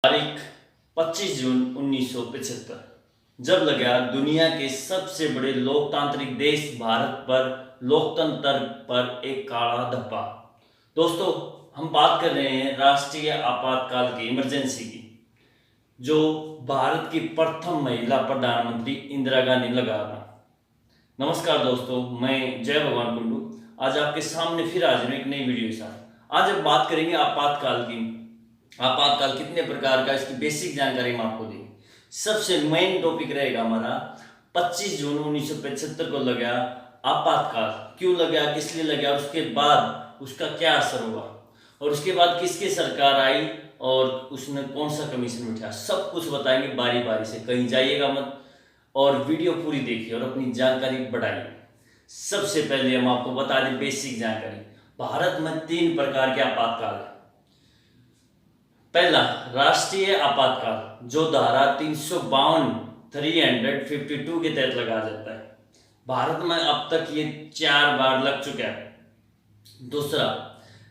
तारीख 25 जून 1975 जब लगा दुनिया के सबसे बड़े लोकतांत्रिक देश भारत पर लोकतंत्र पर एक काला धब्बा। दोस्तों, हम बात कर रहे हैं राष्ट्रीय आपातकाल की, इमरजेंसी की, जो भारत की प्रथम महिला प्रधानमंत्री इंदिरा गांधी लगा था। नमस्कार दोस्तों, मैं जय भगवान कुंडू आज आपके सामने फिर हाजिर हूं एक नई वीडियो के साथ। आज हम बात करेंगे आपातकाल की। आपातकाल कितने प्रकार का, इसकी बेसिक जानकारी हम आपको देंगे। सबसे मेन टॉपिक रहेगा हमारा 25 जून 1975 को लगा आपातकाल, क्यों लगा, किस लिए लगा, और उसके बाद उसका क्या असर हुआ, और उसके बाद किसकी सरकार आई और उसने कौन सा कमीशन उठाया, सब कुछ बताएंगे बारी बारी से। कहीं जाइएगा मत और वीडियो पूरी देखिए और अपनी जानकारी बढ़ाइए। सबसे पहले हम आपको बता दें बेसिक जानकारी। भारत में 3 प्रकार के आपातकाल है। पहला, राष्ट्रीय आपातकाल, जो धारा 352 के तहत लगाया जाता है। भारत में अब तक ये 4 बार लग चुका है। दूसरा,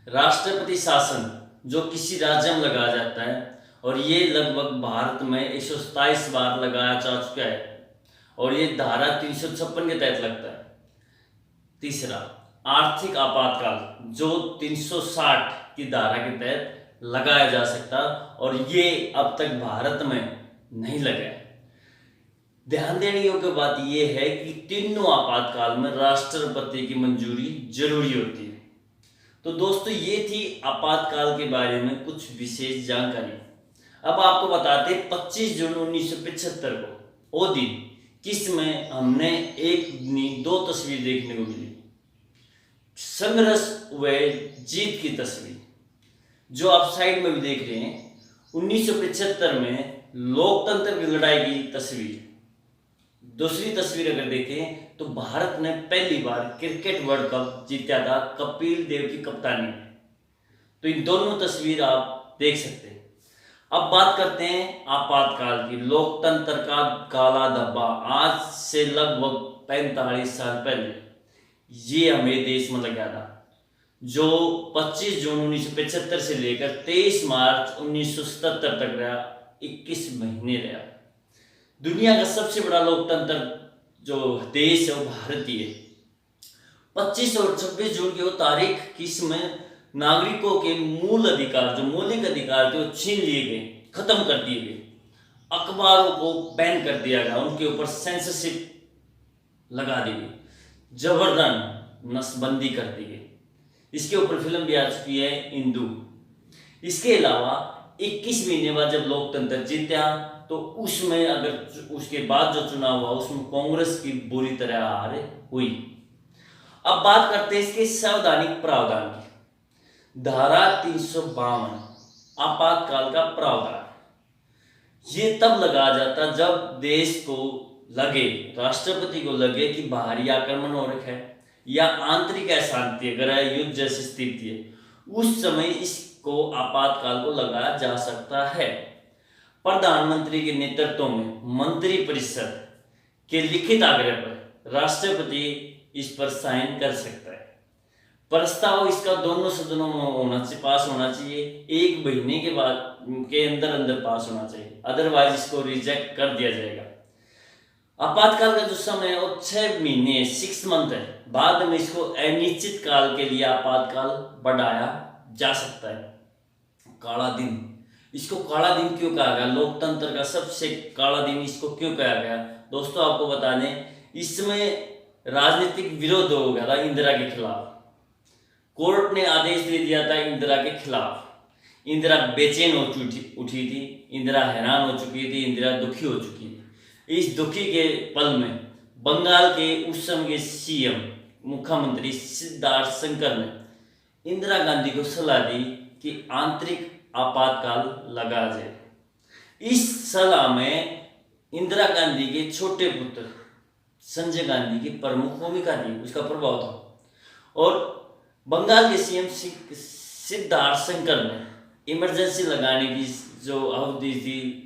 राष्ट्रपति शासन, जो किसी राज्य में लगाया जाता है, और ये लगभग भारत में 127 बार लगाया जा चुका है, और ये धारा 356 के तहत लगता है। तीसरा, आर्थिक आपातकाल, जो 360 की धारा के तहत लगाया जा सकता, और ये अब तक भारत में नहीं लगा है। ध्यान देने योग्य बात यह है कि तीनों आपातकाल में राष्ट्रपति की मंजूरी जरूरी होती है। तो दोस्तों, ये थी आपातकाल के बारे में कुछ विशेष जानकारी। अब आपको बताते 25 जून 1975 को वो दिन किसमें हमने एक नहीं 2 तस्वीर देखने को मिली। संघर्ष व जीत की तस्वीर, जो आप साइड में भी देख रहे हैं। 1975 में लोकतंत्र की लड़ाई की तस्वीर। दूसरी तस्वीर अगर देखें तो भारत ने पहली बार क्रिकेट वर्ल्ड कप जीता था कपिल देव की कप्तानी में। तो इन दोनों तस्वीर आप देख सकते हैं। अब बात करते हैं आपातकाल की। लोकतंत्र का काला धब्बा, आज से लगभग 45 साल पहले ये हमें देश में लगा था, जो 25 जून 1975 से लेकर 23 मार्च 1977 तक रहा। 21 महीने रहा। दुनिया का सबसे बड़ा लोकतंत्र जो देश है वो भारतीय है। 25 और 26 जून की वो तारीख किसमें नागरिकों के मूल अधिकार, जो मौलिक अधिकार थे, वो छीन लिए गए, खत्म कर दिए गए। अखबारों को बैन कर दिया गया, उनके ऊपर सेंसरशिप लगा दी गई, जबरदस्त नसबंदी कर दी गई। इसके ऊपर फिल्म भी आ चुकी है, इंदु। इसके अलावा 21 महीने बाद जब लोकतंत्र जीता, तो उसमें अगर उसके बाद जो चुनाव हुआ उसमें कांग्रेस की बुरी तरह हार हुई। अब बात करते हैं इसके संवैधानिक प्रावधान की। धारा 352 आपातकाल का प्रावधान, ये तब लगाया जाता जब देश को लगे, राष्ट्रपति को लगे कि बाहरी आक्रमण हो रखा है या आंतरिक अशांति अगर है, युद्ध जैसी स्थिति है, उस समय इसको आपातकाल को लगाया जा सकता है। प्रधानमंत्री के नेतृत्व में मंत्रिपरिषद के लिखित आग्रह पर राष्ट्रपति इस पर साइन कर सकता है। प्रस्ताव इसका दोनों सदनों में पास होना चाहिए, 1 महीने के बाद के अंदर पास होना चाहिए, अदरवाइज इसको रिजेक्ट कर दिया जाएगा। आपातकाल का जो समय है वो 6 महीने 6 मंथ है। बाद में इसको अनिश्चित काल के लिए आपातकाल बढ़ाया जा सकता है। काला दिन, इसको काला दिन क्यों कहा गया? लोकतंत्र का सबसे काला दिन इसको क्यों कहा गया? दोस्तों, आपको बता दें, इसमें राजनीतिक विरोध हो गया था इंदिरा के खिलाफ। कोर्ट ने आदेश दे दिया था इंदिरा के खिलाफ। इंदिरा बेचैन हो उठी थी, इंदिरा हैरान हो चुकी थी, इंदिरा दुखी हो चुकी थी। इस दुखी के पल में बंगाल के उस समय के सीएम मुख्यमंत्री सिद्धार्थ शंकर ने इंदिरा गांधी को सलाह दी कि आंतरिक आपातकाल लगा जाए। इस सलाह में इंदिरा गांधी के छोटे पुत्र संजय गांधी की प्रमुख भूमिका थी, उसका प्रभाव था। और बंगाल के सीएम सिद्धार्थ शंकर ने इमरजेंसी लगाने की जो अवधि थी,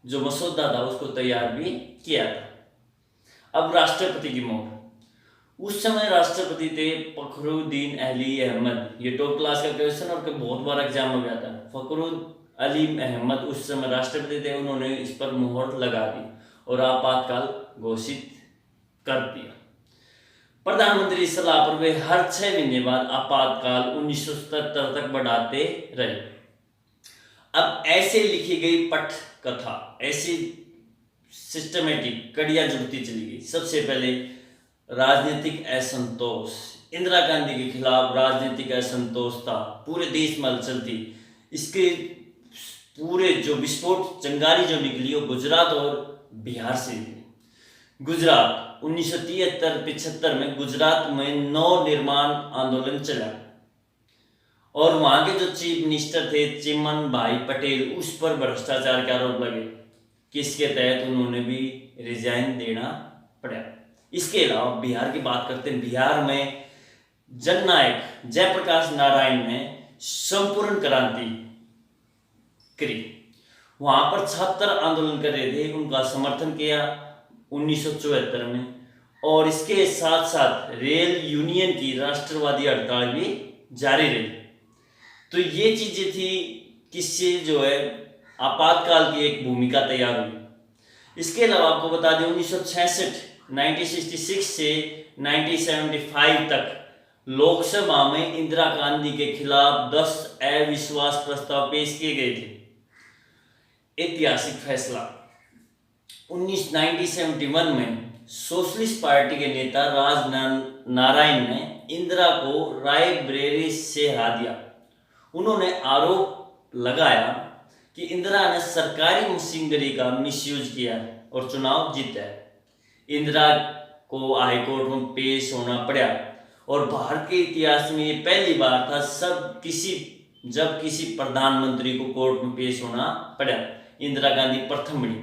जो मसौदा था, उसको तैयार भी किया था। अब राष्ट्रपति की मोहर। उस समय राष्ट्रपति थे फखरुद्दीन अली अहमद। ये टॉप क्लास का क्वेश्चन और बहुत बार एग्जाम में गया था। अली अहमद उस समय राष्ट्रपति थे, उन्होंने इस पर मुहर लगा दी और आपातकाल घोषित कर दिया। प्रधानमंत्री की सलाह पर वे हर 6 महीने बाद आपातकाल 1977 तक बढ़ाते रहे। अब ऐसे लिखी गई पट कथा, ऐसी सिस्टमेटिक कड़ियां जुड़ती चली गई। सबसे पहले राजनीतिक असंतोष, इंदिरा गांधी के खिलाफ राजनीतिक असंतोष था, पूरे देश में हलचल थी। इसके पूरे जो विस्फोट चिंगारी जो निकली वो गुजरात और बिहार से निकली। गुजरात 1973-75 में गुजरात में नव निर्माण आंदोलन चला और वहां के जो चीफ मिनिस्टर थे चिमन भाई पटेल, उस पर भ्रष्टाचार के आरोप लगे, किसके तहत उन्होंने भी रिजाइन देना पड़ा। इसके अलावा बिहार की बात करते हैं। बिहार में जननायक जयप्रकाश नारायण ने संपूर्ण क्रांति करी। वहां पर छात्र आंदोलन कर रहे थे, उनका समर्थन किया 1974 में, और इसके साथ साथ रेल यूनियन की राष्ट्रवादी हड़ताल भी जारी रही। तो ये चीजें थी, किससे जो है आपातकाल की एक भूमिका तैयार हुई। इसके अलावा आपको बता दें 1966 से 1975 तक लोकसभा में इंदिरा गांधी के खिलाफ 10 अविश्वास प्रस्ताव पेश किए गए थे। ऐतिहासिक फैसला 1971 में सोशलिस्ट पार्टी के नेता राज नारायण ने इंदिरा को रायबरेली से हरा दिया। उन्होंने आरोप लगाया कि इंदिरा ने सरकारी मशीनरी का मिसयूज किया और चुनाव जीता है। इंदिरा को हाईकोर्ट में पेश होना पड़ा और भारत के इतिहास में ये पहली बार था जब किसी प्रधानमंत्री को कोर्ट में पेश होना पड़ा। इंदिरा गांधी प्रथम बनी।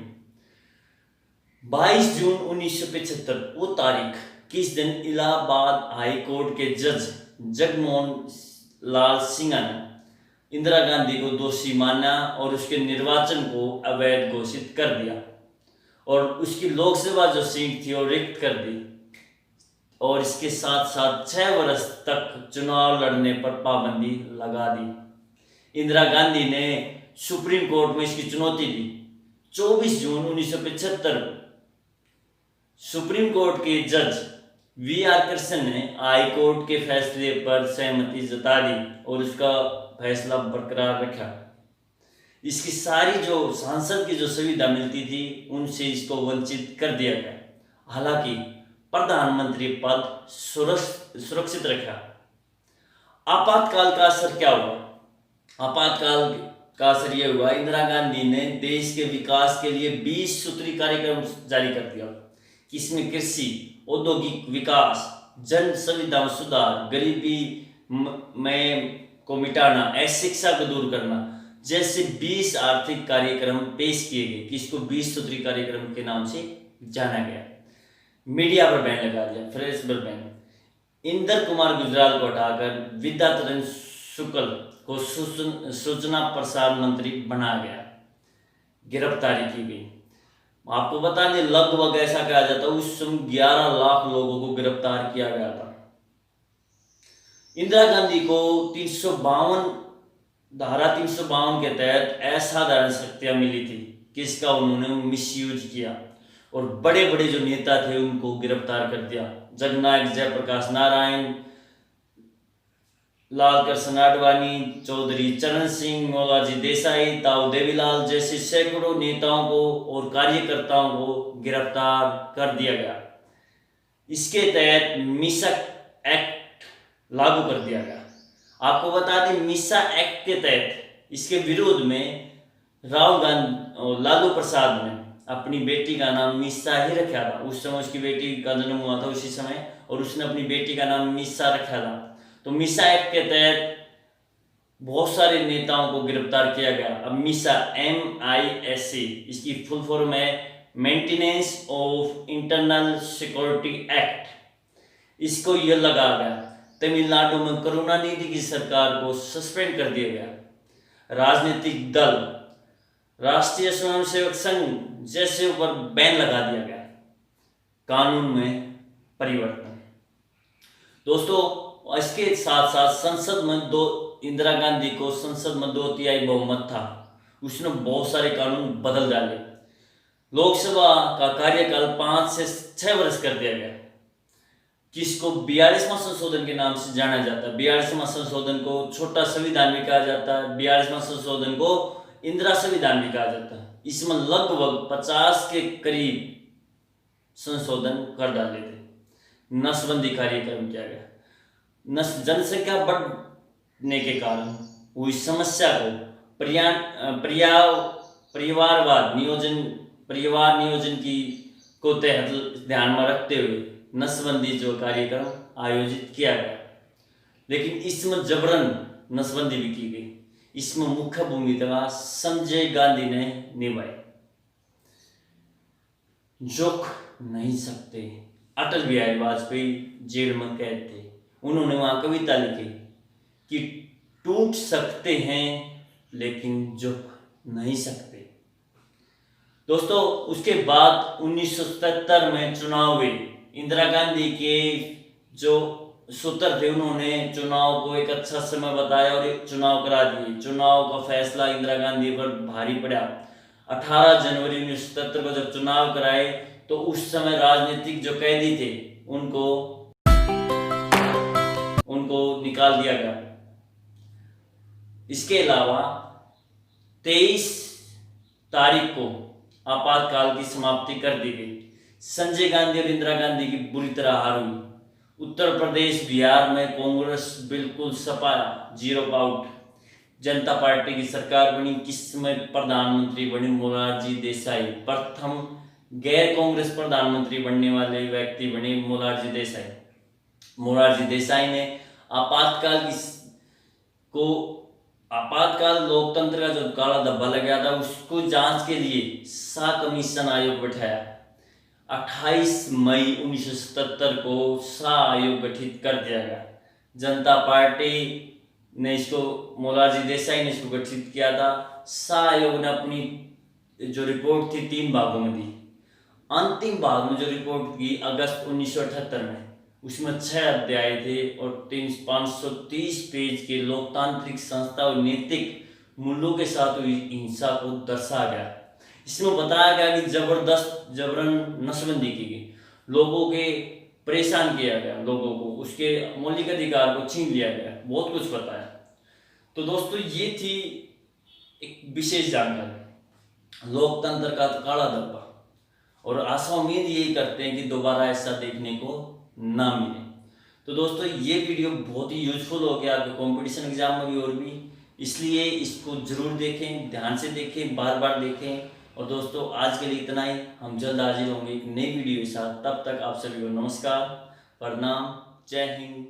22 जून 1975 वो तारीख, किस दिन इलाहाबाद हाई कोर्ट के जज जगमोहन लाल सिंह ने इंदिरा गांधी को दोषी माना और उसके निर्वाचन को अवैध घोषित कर दिया और उसकी लोकसभा जो सीट थी वो रिक्त कर दी और इसके साथ साथ 6 वर्ष तक चुनाव लड़ने पर पाबंदी लगा दी। इंदिरा गांधी ने सुप्रीम कोर्ट में इसकी चुनौती दी। 24 जून 1975 सुप्रीम कोर्ट के जज वी.आर. कृष्णन ने हाई कोर्ट के फैसले पर सहमति जता दी और उसका फैसला बरकरार रखा। इसकी सारी जो सांसद की जो सुविधा मिलती थी उनसे इसको वंचित कर दिया गया। हालांकि प्रधानमंत्री पद सुरक्षित रखा। आपातकाल का असर क्या हुआ? आपातकाल का असर यह हुआ, इंदिरा गांधी ने देश के विकास के लिए 20 सूत्री कार्यक्रम जारी कर दिया। इसमें कृषि, औद्योगिक विकास, जन सुविधा सुधार, गरीबी में को मिटाना, अशिक्षा को दूर करना जैसे 20 आर्थिक कार्यक्रम पेश किए गए, किसको 20 सूत्री कार्यक्रम के नाम से जाना गया। मीडिया पर बैन लगा दिया, प्रेस पर बैन। इंदर कुमार गुजराल को हटाकर विद्याधरन शुक्ल को सूचना प्रसारण मंत्री बनाया गया। गिरफ्तारी की गई। आपको बता दें लगभग ऐसा कहा जाता उस समय 11 लाख लोगों को गिरफ्तार किया गया था। इंदिरा गांधी को 352 धारा 352 के तहत असाधारण शक्तियां मिली थी, किसका उन्होंने मिसयूज किया और बड़े बड़े जो नेता थे उनको गिरफ्तार कर दिया। जननायक जयप्रकाश नारायण, लाल कृष्ण आडवाणी, चौधरी चरण सिंह, मोलाजी देसाई, ताऊ देवीलाल जैसे सैकड़ों नेताओं को और कार्यकर्ताओं को गिरफ्तार कर दिया गया। इसके तहत मिसा एक्ट लागू कर दिया गया। आपको बता दें मिसा एक्ट के तहत इसके विरोध में लालू प्रसाद ने अपनी बेटी का नाम मिसा ही रखा था। उस समय उसकी बेटी का जन्म हुआ था उसी समय और उसने अपनी बेटी का नाम मिसा रखा था। तो मिसा एक्ट के तहत बहुत सारे नेताओं को गिरफ्तार किया गया। अब मिसा MISA इसकी फुल फॉर्म है maintenance of internal security act. इसको यह लगा गया। तमिलनाडु में करुणानिधि की सरकार को सस्पेंड कर दिया गया। राजनीतिक दल, राष्ट्रीय स्वयंसेवक संघ जैसे ऊपर बैन लगा दिया गया। कानून में परिवर्तन। दोस्तों इसके साथ साथ संसद में इंदिरा गांधी को संसद में 2/3 बहुमत था उसने बहुत सारे कानून बदल डाले। लोकसभा का कार्यकाल 5 से 6 वर्ष कर दिया गया, जिसको 42वां संशोधन के नाम से जाना जाता है। 42वां संशोधन को छोटा संविधान भी कहा जाता है, 42वां संशोधन को इंदिरा संविधान भी कहा जाता है। इसमें लगभग 50 के करीब संशोधन कर डाले थे। नसबंदी कार्यक्रम किया गया। जनसंख्या बढ़ने के कारण हुई समस्या को परिवार नियोजन की को तहत ध्यान में रखते हुए नसबंदी जो कार्यक्रम आयोजित किया गया, लेकिन इसमें जबरन नसबंदी भी की गई। इसमें मुख्य भूमिका संजय गांधी ने निभाई। जोख नहीं सकते, अटल बिहारी वाजपेयी जेल में कैद थे। उन्होंने वहां कविता लिखी कि टूट सकते हैं लेकिन झुक नहीं सकते। दोस्तों, उसके बाद 1977 में चुनाव हुए। इंदिरा गांधी के जो सूत्र थे, उन्होंने चुनाव को एक अच्छा समय बताया और चुनाव करा दिए। चुनाव का फैसला इंदिरा गांधी पर भारी पड़ा। 18 जनवरी 1977 को जब चुनाव कराए तो उस समय राजनीतिक जो कैदी थे उनको निकाल दिया गया। इसके अलावा 23 तारीख को आपातकाल की समाप्ति कर दी गई। संजय गांधी और इंदिरा गांधी की बुरी तरह हार हुई। उत्तर प्रदेश, बिहार में कांग्रेस बिल्कुल सपाया, जीरो आउट। जनता पार्टी की सरकार बनी। किसमें प्रधानमंत्री बने? मोरारजी देसाई। प्रथम गैर कांग्रेस प्रधानमंत्री बनने वाले व्यक्ति बने मोरारजी देसाई। मोरारजी देसाई ने आपातकाल लोकतंत्र का जो काला धब्बा लग गया था उसको जांच के लिए शाह कमीशन आयोग बैठाया। 28 मई 1977 को शाह आयोग गठित कर दिया गया। जनता पार्टी ने इसको, मोरारजी देसाई ने इसको गठित किया था। शाह आयोग ने अपनी जो रिपोर्ट थी 3 भागों में दी। अंतिम भाग में जो रिपोर्ट की अगस्त 1978 में, उसमें 6 अध्याय थे और 530 पेज के लोकतांत्रिक संस्था और नैतिक मूल्यों के साथ हुई हिंसा को दर्शाया गया। इसमें बताया गया कि जबरन नसबंदी की गई, लोगों के परेशान किया गया, लोगों को उसके मौलिक अधिकार को छीन लिया गया, बहुत कुछ बताया। तो दोस्तों, ये थी एक विशेष जानकारी लोकतंत्र का काला धब्बा, और आशा उम्मीद यही करते हैं कि दोबारा ऐसा देखने को ना मिले। तो दोस्तों, ये वीडियो बहुत ही यूजफुल हो गया आपके कंपटीशन एग्जाम में भी और भी, इसलिए इसको जरूर देखें, ध्यान से देखें, बार बार देखें। और दोस्तों, आज के लिए इतना ही। हम जल्द हाजिर होंगे एक नई वीडियो के साथ। तब तक आप सभी को नमस्कार, प्रणाम, जय हिंद।